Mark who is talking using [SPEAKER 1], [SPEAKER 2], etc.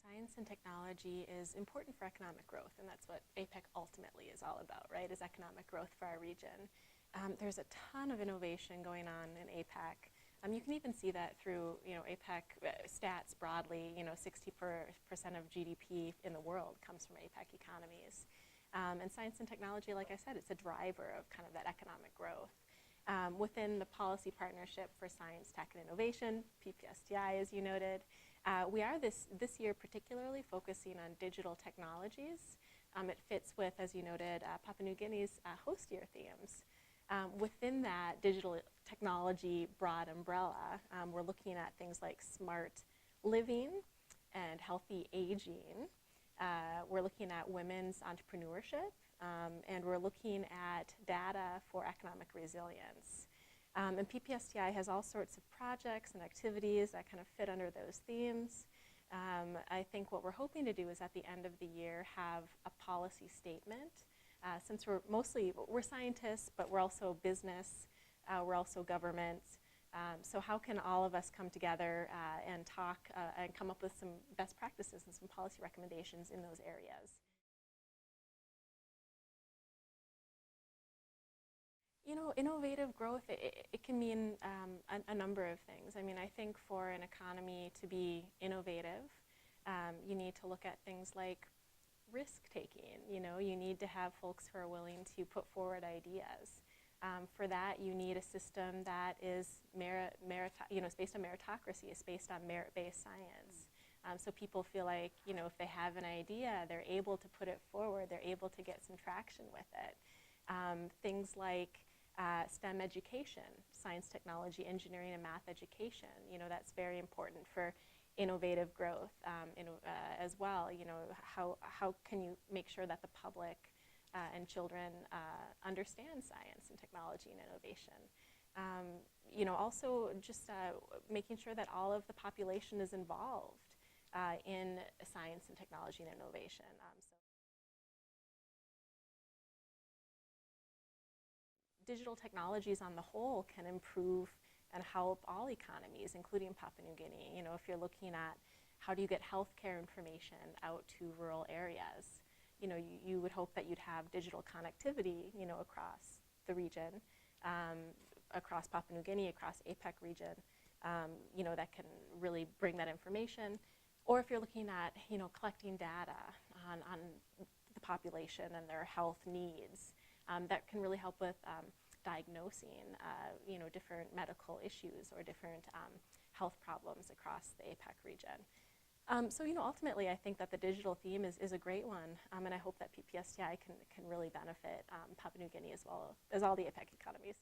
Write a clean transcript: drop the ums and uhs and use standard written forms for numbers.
[SPEAKER 1] Science and technology is important for economic growth, and that's what APEC ultimately is all about, right, is economic growth for our region. There's a ton of innovation going on in APEC. You can even see that through, APEC stats broadly. 60% of GDP in the world comes from APEC economies. And science and technology, like I said, it's a driver of kind of that economic growth. Within the Policy Partnership for Science, Tech, and Innovation, PPSTI, as you noted, we are this year particularly focusing on digital technologies. It fits with, as you noted, Papua New Guinea's host year themes. Within that digital technology broad umbrella, we're looking at things like smart living and healthy aging. We're looking at women's entrepreneurship, and we're looking at data for economic resilience. And PPSTI has all sorts of projects and activities that kind of fit under those themes. I think what we're hoping to do is at the end of the year have a policy statement. Since we're scientists, but we're also business, we're also government. So how can all of us come together and talk and come up with some best practices and some policy recommendations in those areas? Innovative growth, it can mean a number of things. I mean, I think for an economy to be innovative, you need to look at things like risk-taking. You need to have folks who are willing to put forward ideas. For that, you need a system that is it's based on meritocracy. It's based on merit-based science. So people feel like, if they have an idea, they're able to put it forward. They're able to get some traction with it. Things like STEM education, science, technology, engineering, and math education. That's very important for innovative growth as well. How can you make sure that the public and children understand science and technology and innovation? Also just making sure that all of the population is involved in science and technology and innovation. Digital technologies on the whole can improve and help all economies, including Papua New Guinea. If you're looking at how do you get healthcare information out to rural areas, you would hope that you'd have digital connectivity, across the region, across Papua New Guinea, across APEC region, that can really bring that information. Or if you're looking at, collecting data on the population and their health needs, that can really help with diagnosing, different medical issues or different health problems across the APEC region. So, ultimately, I think that the digital theme is a great one, and I hope that PPSTI can really benefit Papua New Guinea as well as all the APEC economies.